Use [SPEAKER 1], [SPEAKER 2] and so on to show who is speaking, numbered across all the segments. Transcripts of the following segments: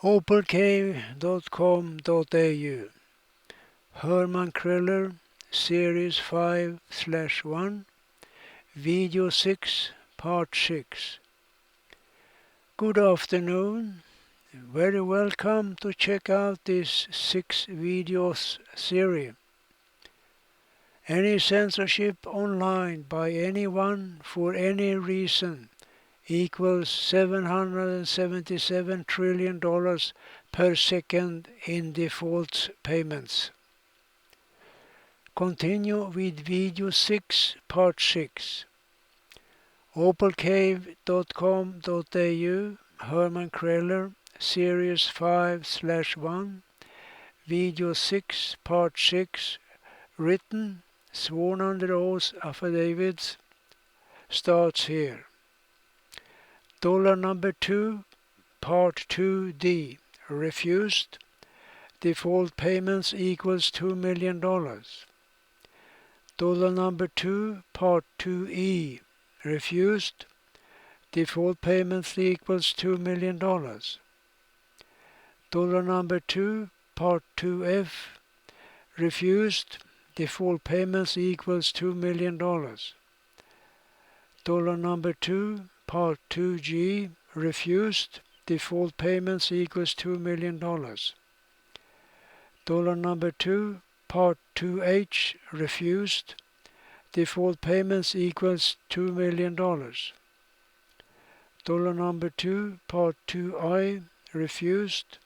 [SPEAKER 1] opalcave.com.au Herman Kreller, Series 5/1, Video 6, Part 6. Good afternoon. Very welcome to check out this 6 videos series. Any censorship online by anyone for any reason equals $777 trillion per second in default payments. Continue with Video 6, Part 6. opalcave.com.au Herman Kreller, Series 5/1, Video 6, Part 6, written, sworn under oath affidavits, starts here. Number 2, Part 2D, refused. Default payments equals $2 million. Number 2, Part 2E, refused. Default payments equals $2 million. Number 2, Part 2F, refused. Default payments equals $2 million. Number 2, Part 2G, refused. Default payments equals $2 million. Number 2, Part 2H, refused. Default payments equals $2 million. Number 2, Part 2I, refused.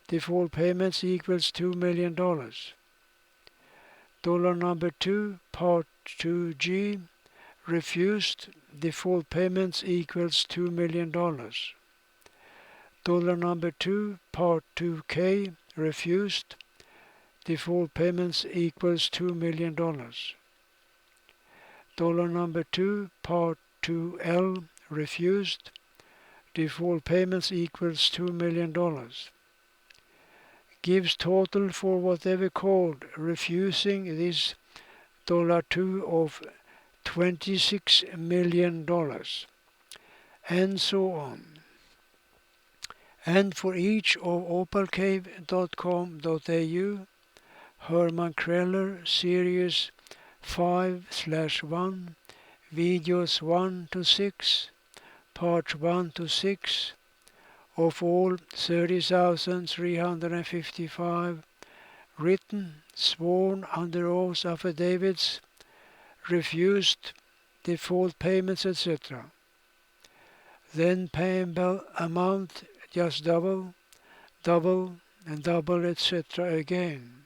[SPEAKER 1] Default payments equals $2 million. Number 2, Part 2G, refused. Default payments equals $2 million. Number 2, Part 2K, refused. Default payments equals $2 million. Number 2, Part 2L, refused. Default payments equals $2 million. Gives total for whatever called refusing this $2 of $26 million, and so on. And for each of opalcave.com.au, Herman Kreller, Series 5/1, Videos 1 to 6, Parts 1 to 6, of all 30,355 written, sworn under oath affidavits, refused, default payments, etc. Then payable amount just double, and double, etc. again.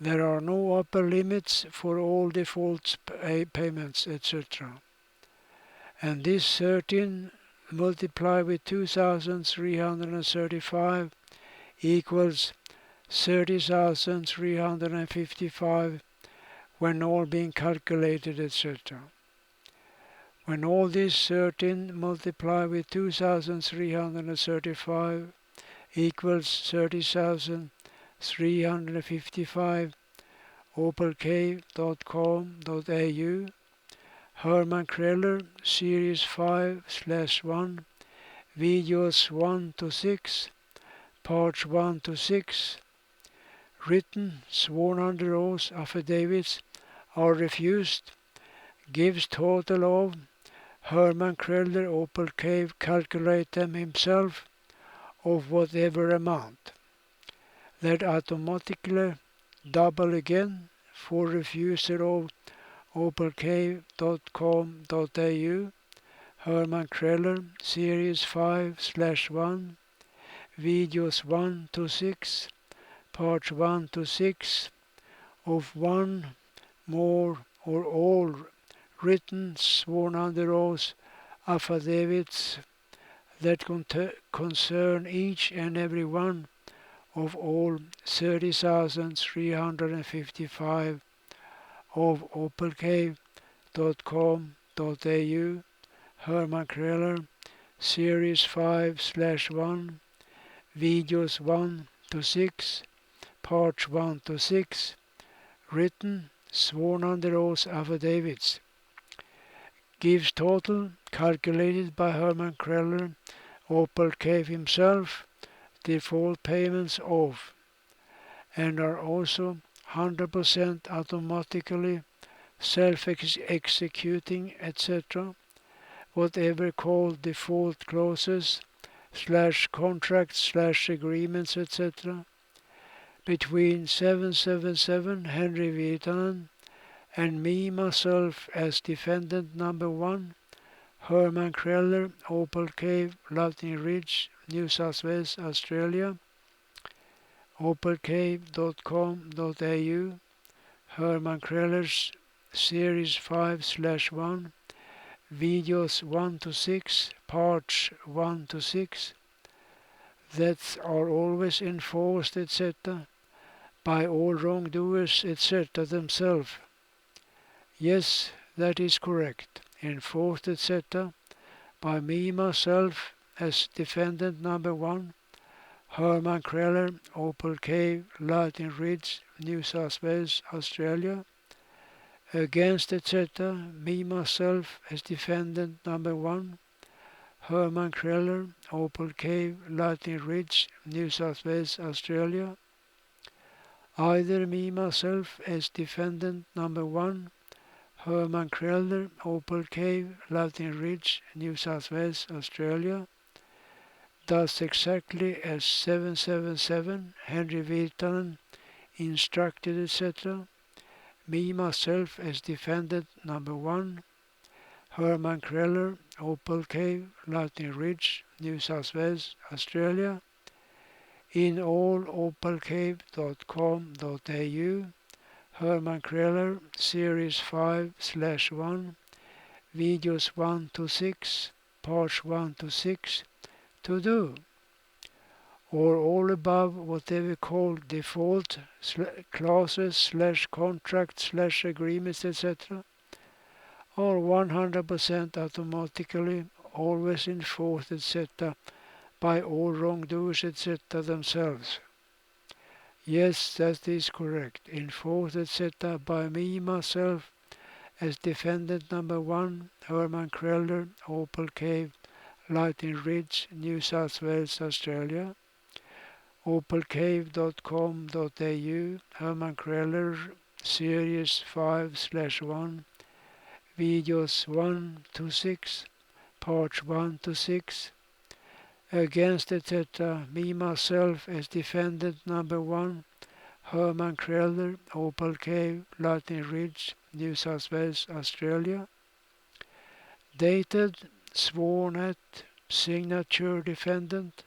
[SPEAKER 1] There are no upper limits for all default payments, etc. And this 13 multiplied with 2,335 equals 30,355 when all being calculated, etc. When all this 13 multiplied with 2,335 equals 30,355, opalcave.com.au, Herman Kreller, Series 5/1, Videos 1 to 6, Parts 1 to 6, written, sworn under oath affidavits are refused, gives total of, Herman Kreller, Opalcave, calculate them himself, of whatever amount. That automatically double again for refuser of opalcave.com.au, Herman Kreller, Series 5/1, Videos 1 to 6, Parts 1 to 6, of one, more, or all written, sworn under oath affidavits that concern each and every one of all 30,355 of opalcave.com.au, Herman Kreller, Series 5/1, Videos 1 to 6, Parts 1 to 6, written, sworn under oath affidavits. Gives total, calculated by Herman Kreller, Opalcave himself, default payments off and are also 100% automatically self-executing, etc., whatever called default clauses / contracts / agreements, etc., between 777 Henry Virtanen and me, myself, as defendant number one, Herman Kreller, Opal Cave, Lightning Ridge, New South Wales, Australia, opalcave.com.au, Herman Kreller's Series 5/1, Videos 1 to 6, Parts 1 to 6, that are always enforced, etc., by all wrongdoers, etc., themselves. Yes, that is correct. Enforced, etc., by me, myself, as defendant number one, Herman Kreller, Opal Cave, Lightning Ridge, New South Wales, Australia. Against, etc., me, myself, as defendant number one, Herman Kreller, Opal Cave, Lightning Ridge, New South Wales, Australia. Either me, myself, as defendant number one, Herman Kreller, Opal Cave, Lightning Ridge, New South Wales, Australia, does exactly as 777 Henry Virtanen instructed, etc. Me, myself, as defendant number one, Herman Kreller, Opal Cave, Lightning Ridge, New South Wales, Australia, in all opalcave.com.au, Herman Kreller, Series 5/1, Videos 1 to 6, Parts 1 to 6, to do, or all above whatever called default clauses / contracts / agreements, etc., are 100% automatically always enforced, etc., by all wrongdoers, etc., themselves. Yes, that is correct. Enforced, etc., by me, myself, as defendant number one, Herman Kreller, Opal Cave, Lightning Ridge, New South Wales, Australia. opalcave.com.au, Herman Kreller, Series 5/1, Videos 1 to 6, Parts 1 to 6, against, etc., me, myself, as defendant number one, Herman Kreller, Opal Cave, Lightning Ridge, New South Wales, Australia. Dated, sworn at, signature defendant,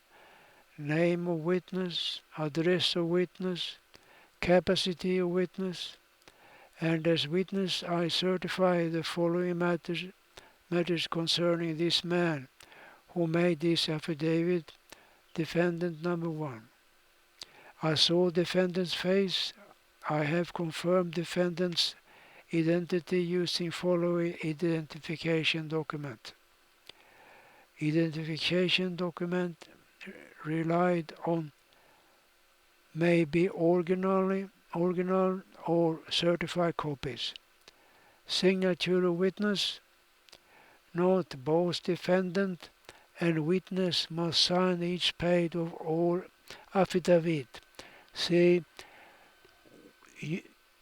[SPEAKER 1] name of witness, address of witness, capacity of witness, and as witness I certify the following matters concerning this man who made this affidavit, defendant number one. I saw defendant's face. I have confirmed defendant's identity using following identification document. Identification document relied on may be original or certified copies. Signature of witness. Note both defendant and witness must sign each page of all affidavit. See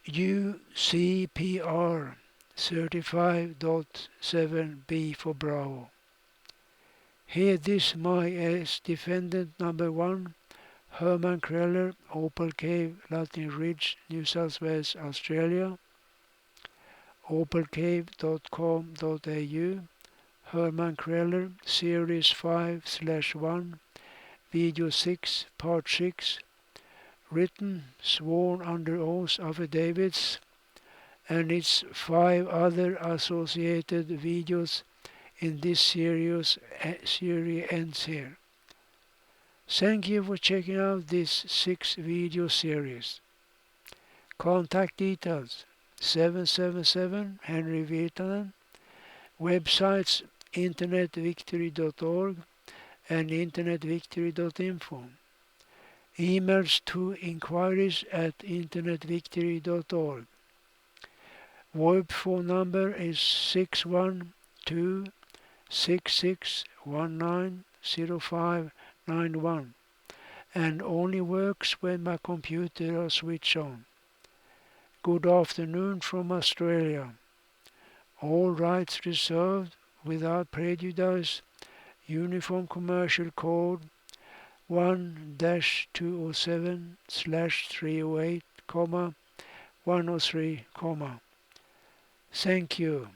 [SPEAKER 1] UCPR 35.7b for Bravo. Here this my as defendant number one, Herman Kreller, Opal Cave, Lightning Ridge, New South Wales, Australia. opalcave.com.au, Herman Kreller, Series 5/1, Video 6, Part 6, written, sworn under oath affidavits, and its 5 other associated videos in this series ends here. Thank you for checking out this 6 video series. Contact details 777 Henry Virtanen, websites InternetVictory.Org and InternetVictory.info. Emails to inquiries at InternetVictory.Org. VoIP phone number is 612-6619-0591, and only works when my computer is switched on. Good afternoon from Australia. All rights reserved, without prejudice. Uniform Commercial Code 1-207/308, 103, Thank you.